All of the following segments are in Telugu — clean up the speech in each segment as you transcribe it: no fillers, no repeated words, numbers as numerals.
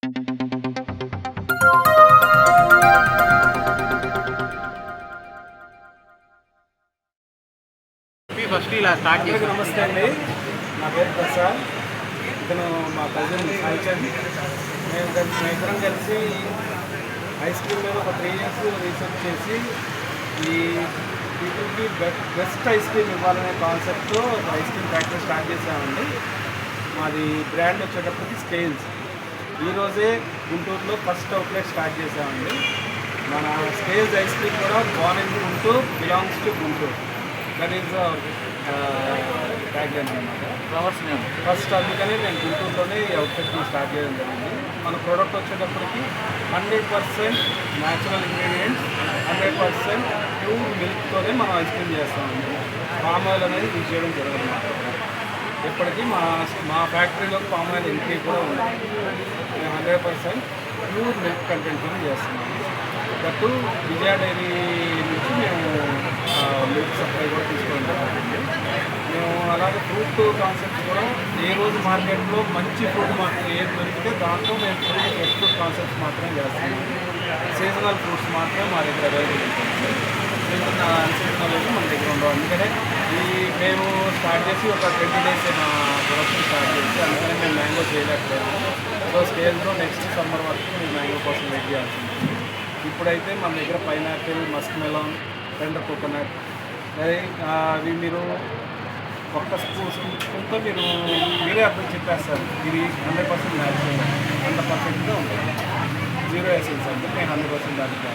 ఫస్ట్ ఇలా స్టార్ట్ చేసి నమస్తే అండి, నా పేరు ప్రసాద్. ఇతను మా కజిన్ సాయిచంద్. మేము ఇద్దరం కలిసి ఐస్ క్రీమ్ మీద ఒక 3 years రీసెర్చ్ చేసి ఈ పీపుల్కి బెస్ట్ ఐస్ క్రీమ్ ఇవ్వాలనే కాన్సెప్ట్తో ఐస్ క్రీమ్ ఫ్యాక్టరీ స్టార్ట్ చేసామండి. మాది బ్రాండ్ వచ్చేటప్పటికి స్కేల్స్. ఈరోజే గుంటూరులో ఫస్ట్ అవుట్లెట్ స్టార్ట్ చేసామండి. మన స్కేల్స్ ఐస్ క్రీమ్ కూడా born in Guntur, belongs to Guntur. That is tag line అనమాట. ఫ్లవర్స్ నేమ్ ఫస్ట్ అందుకని నేను గుంటూరులోనే ఈ అవుట్లెట్ని స్టార్ట్ చేయడం జరిగింది. మన ప్రోడక్ట్ వచ్చేటప్పటికి 100% న్యాచురల్ ఇంగ్రీడియంట్స్, 100% ప్యూర్ మిల్క్తోనే మనం ఐస్ క్రీమ్ చేస్తామండి. పామ్ ఆయిల్ అనేది యూజ్ చేయడం జరగదు అన్నమాట. ఇప్పటికీ మా ఫ్యాక్టరీలో పామ్ ఆయిల్ ఎంట్రీ కూడా ఉంది. మేము 100% ప్యూర్ మిల్క్ కంటెంట్తో చేస్తున్నాము. దట్టు విజయ డైరీ నుంచి మేము మిల్క్ సప్లై కూడా తీసుకోవడం జరుగుతుంది. మేము అలాగే ఫ్రూట్ కాన్సెప్ట్ కూడా ఏ రోజు మార్కెట్లో మంచి ఫ్రూట్ మాకు ఏది దొరికితే దాంట్లో మేము ఫ్రెష్ ఫ్రూట్ కాన్సెప్ట్స్ మాత్రమే చేస్తున్నాము. సీజనల్ ఫ్రూట్స్ మాత్రమే మా దగ్గర అవైలబుల్ ఉంటుంది. అన్సీజనల్ అయితే మన దగ్గర ఉండవు. అందుకనే మేము స్టార్ట్ చేసి ఒక 20 days మా ప్రొడక్షన్ స్టార్ట్ చేసి అందుకనే మేము మ్యాంగో చేయలేకపోయాము. సో స్కేల్స్లో నెక్స్ట్ సమ్మర్ వరకు మేము మ్యాంగో కోసం వెయిట్ చేయాల్సి ఉంటుంది. ఇప్పుడైతే మన దగ్గర pineapple, Musk melon, tender coconut అవి మీరు ఒక్క స్పూన్తో మీరే అర్థం చెప్పేస్తారు. ఇది 100% న్యాచురల్, అంత పర్ఫెక్ట్గా ఉంటుంది. 0 ఎసెన్స్ అంటే నేను 100% దానికి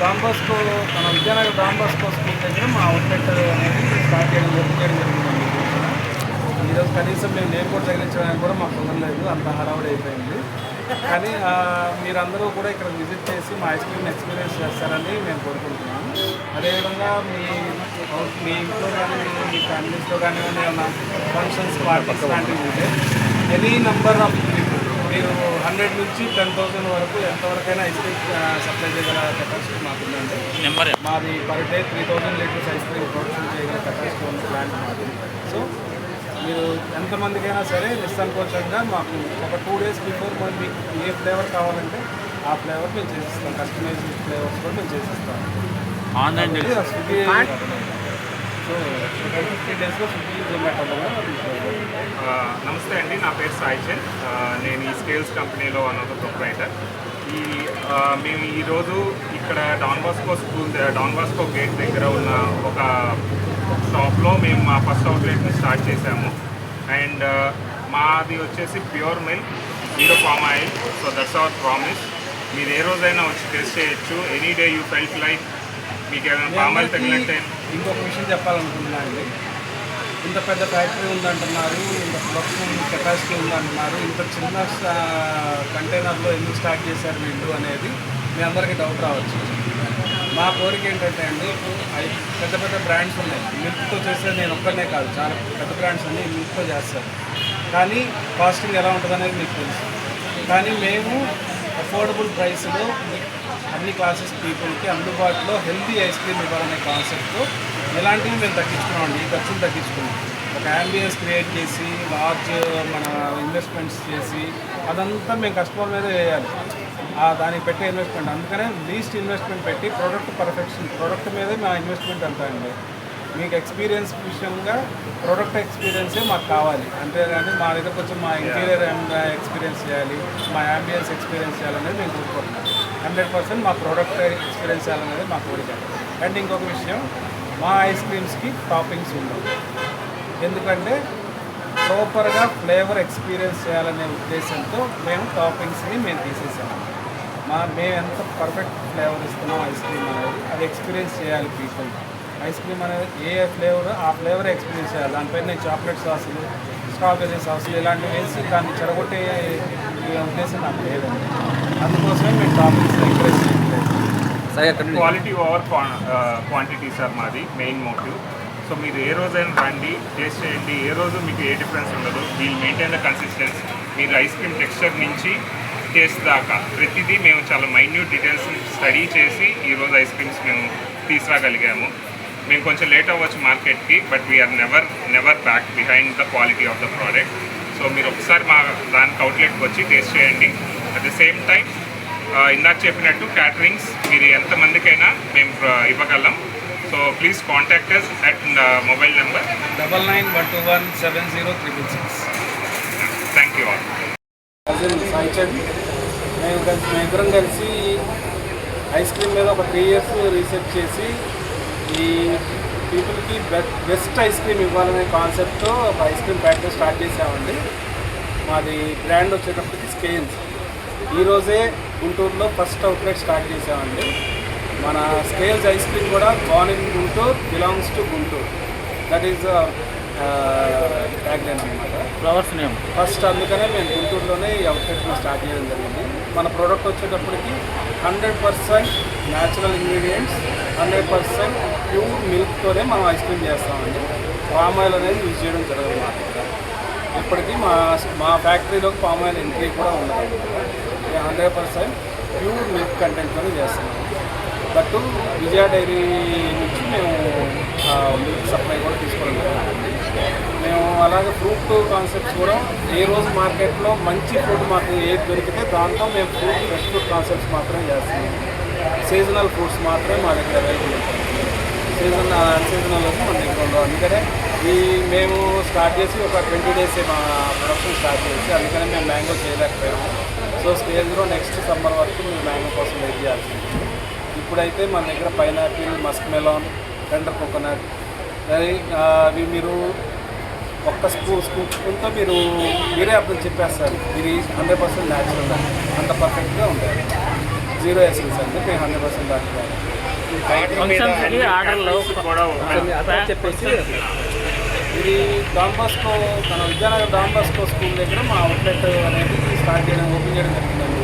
డాంబాస్కో, మన విజయనగరం డాంబాస్కో స్కూల్ దగ్గర మా అవుట్లెట్ అనేది స్టార్ట్ చేయడం జరిగిందండి. ఈరోజు కనీసం మేము నేమ్ కూడా తగిలించడానికి కూడా మాకు కుదరలేదు, అంత హడావుడి అయిపోయింది. కానీ మీరందరూ కూడా ఇక్కడ విజిట్ చేసి మా ఐస్ క్రీమ్ ఎక్స్పీరియన్స్ చేస్తారని మేము కోరుకుంటున్నాము. అదేవిధంగా మీ ఇంట్లో కానీ మీ ఫ్యామిలీస్లో కానీ ఏమైనా ఫంక్షన్స్, పార్టీస్ లాంటివి ఉంటే ఎనీ నెంబర్ ఆఫ్ పీపుల్ మీరు 100 నుంచి 10,000 వరకు ఎంతవరకైనా ఐస్ క్రీమ్ సప్లై చేయగల కెపాసిటీ మాకుందండి. మాది per day 3,000 litres ice cream production చేయగల కెపాసిటీ ఉన్న ప్లాంట్ మాది. సో మీరు ఎంతమందికైనా సరే నిస్సంకోచంగా మాకు ఒక 2 days బిఫోర్ మీకు ఏ ఫ్లేవర్ కావాలంటే ఆ ఫ్లేవర్ మేము చేసిస్తాం. కస్టమైజ్డ్ ఫ్లేవర్స్ కూడా మేము చేసిస్తాం. Online Swiggy. సో 50 daysలో స్విగ్గీ, జొమాటోలో. నమస్తే అండి, నా పేరు సాయిచంద్. నేను ఈ స్కేల్స్ కంపెనీలో వన్ ఆఫ్ ద ప్రొప్రైటర్. మేము ఈరోజు ఇక్కడ డాన్ బాస్కో గేట్ దగ్గర ఉన్న ఒక షాప్లో మేము మా ఫస్ట్ అవుట్లెట్ని స్టార్ట్ చేసాము. అండ్ మాది వచ్చేసి pure milk, 0 palm oil. So that's our promise. మీరు ఏ రోజైనా వచ్చి టెస్ట్ చేయొచ్చు. Any day you felt like మీకు ఏమైనా పామ్ ఆయిల్ తగిలినట్టే. ఇంకొక విషయం చెప్పాలనుకుంటున్నా అండి. ఇంత పెద్ద ఫ్యాక్టరీ ఉందంటున్నారు, ఇంత ప్రొడక్షన్ కెపాసిటీ ఉందంటున్నారు, ఇంత చిన్న కంటైనర్లో ఎందుకు స్టార్ట్ చేశారు వీళ్ళు అనేది మీ అందరికీ డౌట్ రావచ్చు. మా కోరిక ఏంటంటే అండి, పెద్ద పెద్ద బ్రాండ్స్ ఉన్నాయి, మిల్క్తో చేస్తే నేను ఒక్కనే కాదు, చాలా పెద్ద బ్రాండ్స్ అన్నీ మిల్క్తో చేస్తారు. కానీ కాస్టింగ్ ఎలా ఉంటుంది అనేది మీకు తెలుసు. కానీ మేము అఫోర్డబుల్ ప్రైస్లో అన్ని క్లాసెస్ పీపుల్కి అందుబాటులో హెల్తీ ఐస్ క్రీమ్ ఇవ్వాలనే కాన్సెప్ట్తో ఇలాంటివి మేము తగ్గించుకున్నామండి. ఈ ఖర్చులు తగ్గించుకున్నాం. ఒక యాంబియన్స్ క్రియేట్ చేసి లార్జ్ మన ఇన్వెస్ట్మెంట్స్ చేసి అదంతా మేము కస్టమర్ మీద వేయాలి, దానికి పెట్టే ఇన్వెస్ట్మెంట్. అందుకనే లీస్ట్ ఇన్వెస్ట్మెంట్ పెట్టి ప్రోడక్ట్ మీదే మా ఇన్వెస్ట్మెంట్ అంతా అండి. మీకు ఎక్స్పీరియన్స్ విషయంగా ప్రోడక్ట్ ఎక్స్పీరియన్సే మాకు కావాలి. అంతేగాని మా దగ్గరకు వచ్చి మా ఇంటీరియర్ ఎక్స్పీరియన్స్ చేయాలి, మా యాంబియన్స్ ఎక్స్పీరియన్స్ చేయాలనేది మేము కోరుకుంటున్నాం. 100% మా ప్రోడక్ట్ ఎక్స్పీరియన్స్ చేయాలనేది మా కోరిక. అండ్ ఇంకొక విషయం, మా ఐస్ క్రీమ్స్కి టాపింగ్స్ ఉండవు. ఎందుకంటే ప్రాపర్గా ఫ్లేవర్ ఎక్స్పీరియన్స్ చేయాలనే ఉద్దేశంతో మేము టాపింగ్స్ని మేము తీసేసాము. మేము ఎంత పర్ఫెక్ట్ ఫ్లేవర్ ఇస్తున్నాం ఐస్ క్రీమ్ అనేది అది ఎక్స్పీరియన్స్ చేయాలి పీపుల్. ఐస్ క్రీమ్ అనేది ఏ ఫ్లేవర్ ఆ ఫ్లేవర్ ఎక్స్పీరియన్స్ చేయాలి. దానిపైన చాక్లెట్ సాసులు, స్ట్రాబెర్రీ సాసులు ఇలాంటివి వేసి దాన్ని చెడగొట్టే ఉద్దేశం నాకు లేదండి. అందుకోసమే మేము టాపింగ్స్ ఎంకరేజ్ చేయట్లేదు. క్వాలిటీ ఓవర్ క్వాంటిటీ సార్ మాది మెయిన్ మోటివ్. సో మీరు ఏ రోజైనా రండి, టేస్ట్ చేయండి. ఏ రోజు మీకు ఏ డిఫరెన్స్ ఉండదు. We'll maintain the consistency. మీరు ఐస్ క్రీమ్ టెక్స్చర్ నుంచి టేస్ట్ దాకా ప్రతిదీ మేము చాలా మైన్యూట్ డీటెయిల్స్ స్టడీ చేసి ఈరోజు ఐస్ క్రీమ్స్ మేము తీసుకురాగలిగాము. మేము కొంచెం లేట్ అవ్వచ్చు మార్కెట్కి, but we are never back behind the quality of the product. So మీరు ఒకసారి మా దానికి అవుట్లెట్కి వచ్చి టేస్ట్ చేయండి. అట్ ద సేమ్ టైం ఇందాక చెప్పినట్టు క్యాటరింగ్స్ మీరు ఎంతమందికైనా మేము ఇవ్వగలం. So please contact us at mobile number 9912170666. Thank you all. Saichand మేమిద్దరం కలిసి ఐస్ క్రీమ్ మీద ఒక 3 years రీసెర్చ్ చేసి ఈ పీపుల్కి బెస్ట్ ఐస్ క్రీమ్ ఇవ్వాలనే కాన్సెప్ట్తో ఒక ఐస్ క్రీమ్ ఫ్యాక్టరీ స్టార్ట్ చేసామండి. మాది బ్రాండ్ వచ్చేటప్పటికి స్కేల్స్. ఈరోజే గుంటూరులో ఫస్ట్ అవుట్లెట్ స్టార్ట్ చేసామండి. మన స్కేల్స్ ఐస్ క్రీమ్ కూడా born in Guntur, belongs to Guntur. That is tagline అనమాట. ఫ్లవర్స్ నేమ్ ఫస్ట్ అందుకనే మేము గుంటూరులోనే ఈ అవుట్లెట్ని స్టార్ట్ చేయడం జరిగింది. మన ప్రోడక్ట్ వచ్చేటప్పటికి 100% న్యాచురల్ ఇంగ్రీడియంట్స్, 100% ప్యూర్ మిల్క్తోనే మనం ఐస్ క్రీమ్ చేస్తామండి. పామ్ ఆయిల్ అనేది యూజ్ చేయడం జరగదు మా దగ్గర. ఇప్పటికీ మా ఫ్యాక్టరీలోకి పామ్ ఆయిల్ ఎంట్రీ కూడా ఉండదు. 100% ప్యూర్ మిల్క్ కంటెంట్తోనే చేస్తున్నాము. బట్ విజయ డైరీ నుంచి మేము మిల్క్ సప్లై కూడా తీసుకోవడం జరుగుతుంది. మేము అలాగే ఫ్రూట్ కాన్సెప్ట్స్ కూడా ఏ రోజు మార్కెట్లో మంచి ఫ్రూట్ మాకు ఏది దొరికితే దాంతో మేము ఫ్రెష్ ఫ్రూట్ కాన్సెప్ట్స్ మాత్రమే చేస్తున్నాము. సీజనల్ ఫ్రూట్స్ మాత్రమే మా దగ్గర అవైలబుల్ ఉంటాయి. అన్సీజనల్ వచ్చి మన దగ్గర ఉండవు. అందుకనే మేము స్టార్ట్ చేసి ఒక 20 days మా ప్రొడక్షన్ స్టార్ట్ చేసి అందుకనే మేము మ్యాంగో చేయలేకపోయాము. సో స్టేజ్లో నెక్స్ట్ సమ్మర్ వరకు మేము మ్యాంగో కోసం వెయిట్ చేయాల్సింది. ఇప్పుడైతే మన దగ్గర pineapple, Musk melon, tender coconut అవి మీరు ఒక్క స్పూన్తో మీరే అర్థం చెప్పేస్తారు. ఇది 100% న్యాచురల్ అంత పర్ఫెక్ట్గా ఉంటుంది. 0 ఎసెన్స్ అండి. మేము 100% దాంట్లో ఆర్డర్లో చెప్పేసి ఇది డాన్ బాస్కో, మన విద్యానగర్ డాన్ బాస్కో స్కూల్ దగ్గర మా అవుట్లెట్ అనేది ఓపెన్ చేయడం జరిగిందండి.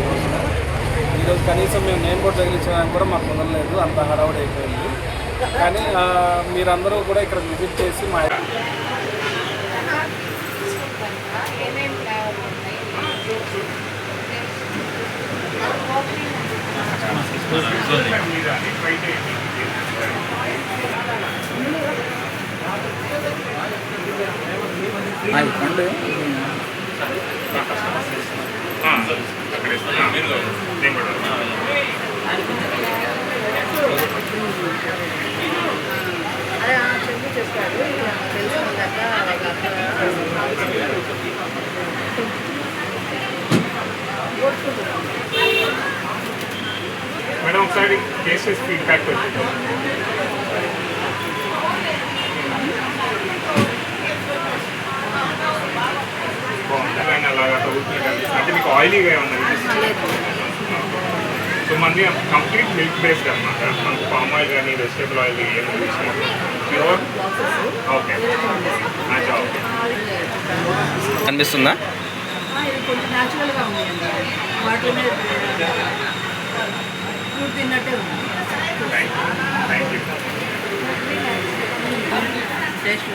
ఈరోజు కనీసం మేము నేమ్ బోర్డు తగిలించడానికి కూడా మాకు కుదరలేదు, అంత హడావుడి అయిపోయింది. కానీ మీరందరూ కూడా ఇక్కడ విజిట్ చేసి మా పండు మేడం ఒకసారి కేసెస్ ఫీడ్బ్యాక్ వచ్చింది. బాగుంటుంది అలాగా తగ్గుతుంది అంటే మీకు ఆయిలీగా ఏమన్నా సో మనది కంప్లీట్ మిల్క్ బేస్డ్ అనమాట. మనకు పామ్ ఆయిల్ కానీ వెజిటేబుల్ ఆయిల్ ఏమి ప్యూర్. ఓకే ఓకే అనిపిస్తుందా? ఇది కొంచెం న్యాచురల్గా ఉంది. వాటిలోనే ఫ్రూట్ తిన్నట్టే ఉంది. Thank you. టేస్ట్